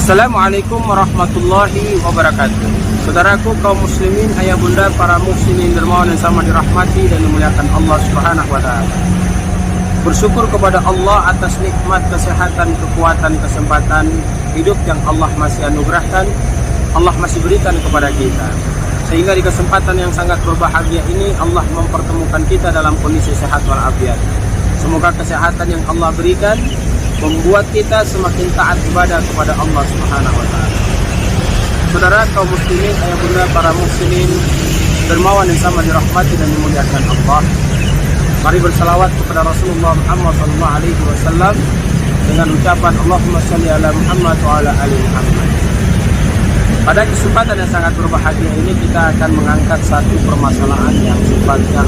Assalamualaikum warahmatullahi wabarakatuh. Saudaraku kaum muslimin, ayah bunda, para muslimin dermawan yang sama dirahmati dan dimuliakan Allah Subhanahu wa taala. Bersyukur kepada Allah atas nikmat kesehatan, kekuatan, kesempatan hidup yang Allah masih anugerahkan, Allah masih berikan kepada kita. Sehingga di kesempatan yang sangat berbahagia ini Allah mempertemukan kita dalam kondisi sehat walafiat. Semoga kesehatan yang Allah berikan membuat kita semakin taat ibadah kepada Allah Subhanahu wa taala. Saudara kaum muslimin, ayah bunda, para muslimin dermawan yang sama dirahmati dan dimuliakan Allah. Mari bersalawat kepada Rasulullah Muhammad SAW dengan ucapan Allahumma shalli ala Muhammad wa ala ali Muhammad. Pada kesempatan yang sangat berbahagia ini kita akan mengangkat satu permasalahan yang sifatnya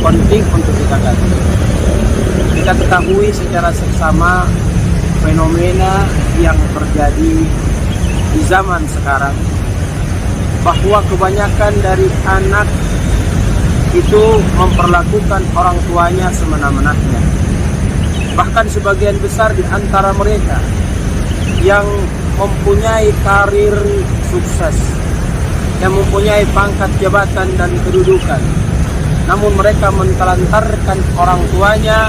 penting untuk kita kaji. Kita ketahui secara seksama fenomena yang terjadi di zaman sekarang, bahwa kebanyakan dari anak itu memperlakukan orang tuanya semena-menanya. Bahkan sebagian besar di antara mereka yang mempunyai karir sukses, yang mempunyai pangkat jabatan dan kedudukan, namun mereka mentelantarkan orang tuanya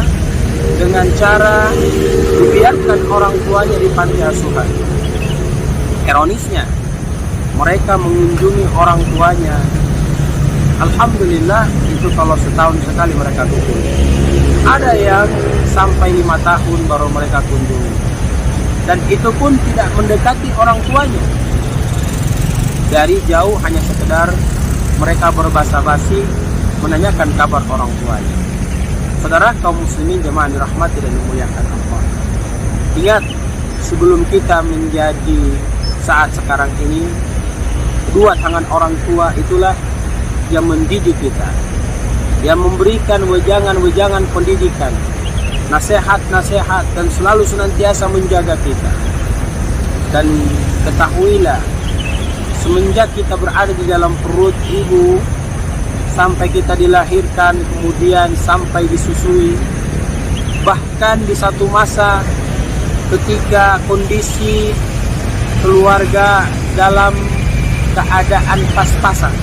dengan cara dibiarkan orang tuanya di panti asuhan. Ironisnya, mereka mengunjungi orang tuanya. Alhamdulillah, itu kalau setahun sekali mereka kunjungi. Ada yang sampai 5 tahun baru mereka kunjungi. Dan itu pun tidak mendekati orang tuanya. Dari jauh hanya sekedar mereka berbasa-basi menanyakan kabar orang tuanya. Saudara kaum muslimin jemaah dirahmati dan dimuliakan Allah. Ingat, sebelum kita menjadi saat sekarang ini, kedua tangan orang tua itulah yang mendidik kita, yang memberikan wejangan-wejangan pendidikan, nasihat-nasihat, dan selalu senantiasa menjaga kita. Dan ketahuilah, semenjak kita berada di dalam perut ibu, sampai kita dilahirkan, kemudian sampai disusui, bahkan di satu masa ketika kondisi keluarga dalam keadaan pas-pasan,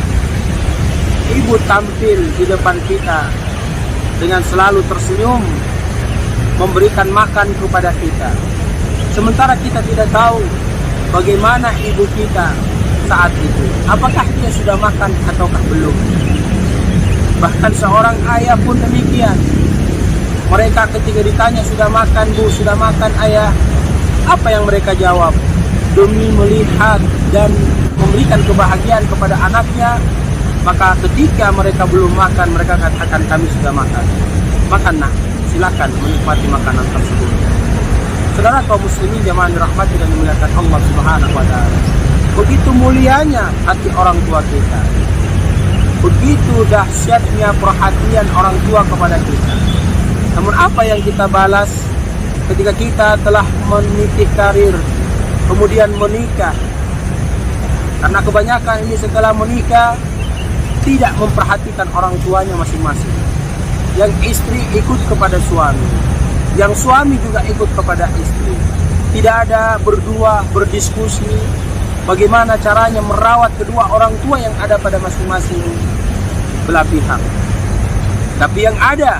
ibu tampil di depan kita dengan selalu tersenyum, memberikan makan kepada kita. Sementara kita tidak tahu bagaimana ibu kita saat itu, apakah dia sudah makan ataukah belum. Bahkan seorang ayah pun demikian. Mereka ketika ditanya, sudah makan bu, sudah makan ayah, apa yang mereka jawab? Demi melihat dan memberikan kebahagiaan kepada anaknya, maka ketika mereka belum makan, mereka katakan kami sudah makan. Makan nak, silakan menikmati makanan tersebut. Saudara kaum muslimin jemaah dirahmati dan dimuliakan Allah Subhanahu wa taala. Begitu mulianya hati orang tua kita. Begitu dahsyatnya perhatian orang tua kepada kita. Namun apa yang kita balas ketika kita telah meniti karir, kemudian menikah? Karena kebanyakan ini setelah menikah tidak memperhatikan orang tuanya masing-masing. Yang istri ikut kepada suami, yang suami juga ikut kepada istri. Tidak ada berdua berdiskusi bagaimana caranya merawat kedua orang tua yang ada pada masing-masing belah pihak. Tapi yang ada,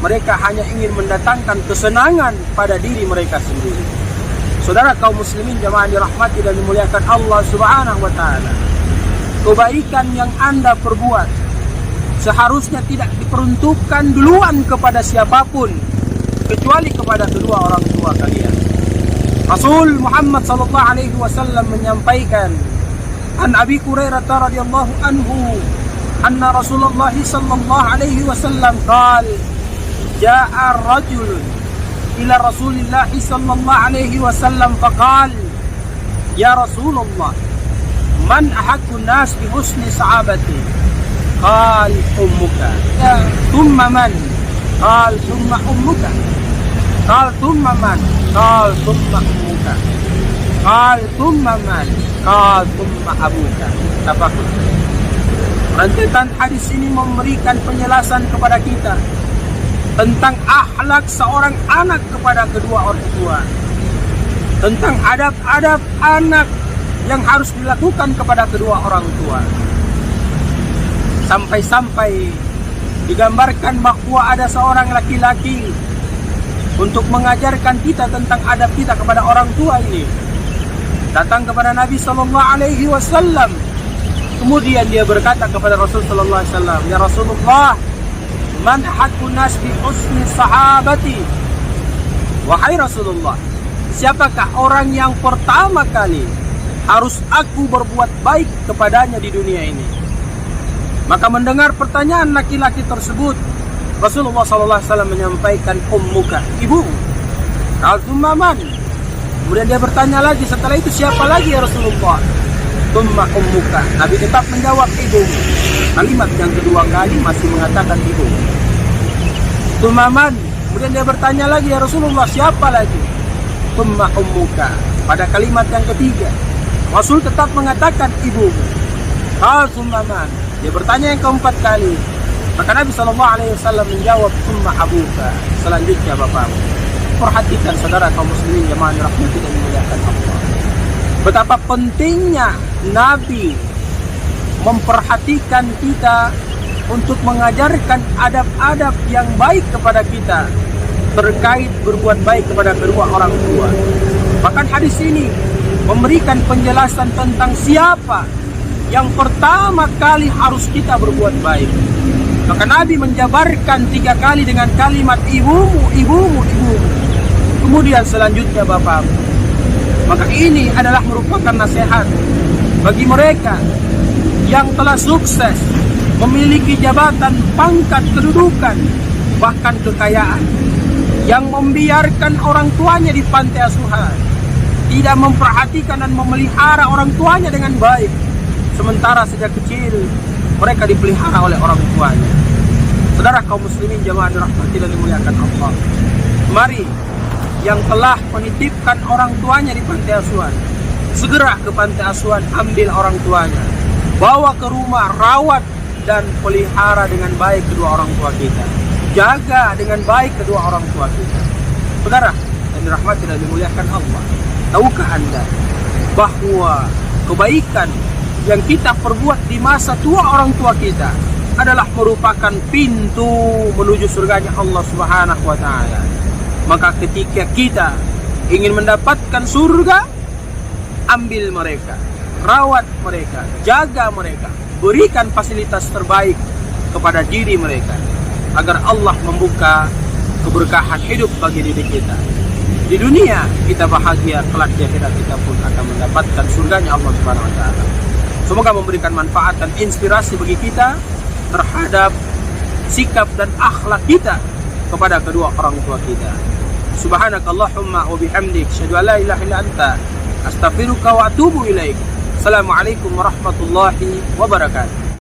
mereka hanya ingin mendatangkan kesenangan pada diri mereka sendiri. Saudara kaum muslimin jemaah dirahmati dan dimuliakan Allah Subhanahu wa taala, kebaikan yang Anda perbuat seharusnya tidak diperuntukkan duluan kepada siapapun kecuali kepada kedua orang tua kalian. Rasul Muhammad sallallahu alaihi wasallam menyampaikan, an Abi Hurairah radhiyallahu anhu anna Rasulullah sallallahu alaihi wasallam qala jaa'a rajulun ila Rasulillah sallallahu alaihi wasallam faqala ya Rasulullah man ahaqqun nas bi husni sahabati qala ummuka thumma man qala thumma ummuka qala thumma man qala thumma ummuka qala thumma man qala thumma abuka. Tafaqul. Rentetan hadis ini memberikan penjelasan kepada kita tentang akhlak seorang anak kepada kedua orang tua. tentang adab-adab anak yang harus dilakukan kepada kedua orang tua. Sampai-sampai digambarkan bahwa ada seorang laki-laki untuk mengajarkan kita tentang adab kita kepada orang tua ini. Datang kepada Nabi sallallahu alaihi wasallam. Kemudian dia berkata kepada Rasul sallallahu alaihi wasallam, "Ya Rasulullah, man haqqun nas bi husni sahabati?" Wahai Rasulullah, siapakah orang yang pertama kali harus aku berbuat baik kepadanya di dunia ini? Maka mendengar pertanyaan laki-laki tersebut, Rasulullah SAW menyampaikan, ummuka, ibu. Thumma man? Kemudian dia bertanya lagi, setelah itu siapa lagi ya Rasulullah? Thumma ummuka. Nabi tetap menjawab, ibu. Kalimat yang kedua kali masih mengatakan ibu. Thumma man? Kemudian dia bertanya lagi, ya Rasulullah, siapa lagi? Thumma ummuka. Pada kalimat yang ketiga, Rasul tetap mengatakan ibu. Thumma man? Dia bertanya yang keempat kali. Maka Nabi SAW menjawab, thumma abuka. Selanjutnya bapakmu. Perhatikan saudara kaum muslimin jemaah rahmati dan dimuliakan Allah. Betapa pentingnya Nabi memperhatikan kita untuk mengajarkan adab-adab yang baik kepada kita terkait berbuat baik kepada kedua orang tua. Bahkan hadis ini memberikan penjelasan tentang siapa yang pertama kali harus kita berbuat baik. Maka Nabi menjabarkan 3 kali dengan kalimat ibumu, ibumu, ibumu. Kemudian selanjutnya bapakmu. Maka ini adalah merupakan nasihat bagi mereka yang telah sukses memiliki jabatan, pangkat, kedudukan, bahkan kekayaan, yang membiarkan orang tuanya di pantai asuhan, tidak memperhatikan dan memelihara orang tuanya dengan baik, sementara sejak kecil mereka dipelihara oleh orang tuanya. Saudara kaum muslimin jemaah dirahmati dan dimuliakan Allah, mari yang telah menitipkan orang tuanya di pantai asuhan, segera ke pantai asuhan, ambil orang tuanya, bawa ke rumah, rawat dan pelihara dengan baik kedua orang tua kita, jaga dengan baik kedua orang tua kita. Saudara yang dirahmati dan dimuliakan Allah, tahukah Anda bahwa kebaikan yang kita perbuat di masa tua orang tua kita adalah merupakan pintu menuju surganya Allah Subhanahu wa taala. Maka ketika kita ingin mendapatkan surga, ambil mereka, rawat mereka, jaga mereka, berikan fasilitas terbaik kepada diri mereka agar Allah membuka keberkahan hidup bagi diri kita. Di dunia kita bahagia, kelak di akhirat kita pun akan mendapatkan surganya Allah Subhanahu wa taala. Semoga memberikan manfaat dan inspirasi bagi kita terhadap sikap dan akhlak kita kepada kedua orang tua kita. Subhanakallahumma wa bihamdik, asyhadu an la ilaha illa anta, astaghfiruka wa atubu ilaik. Assalamualaikum warahmatullahi wabarakatuh.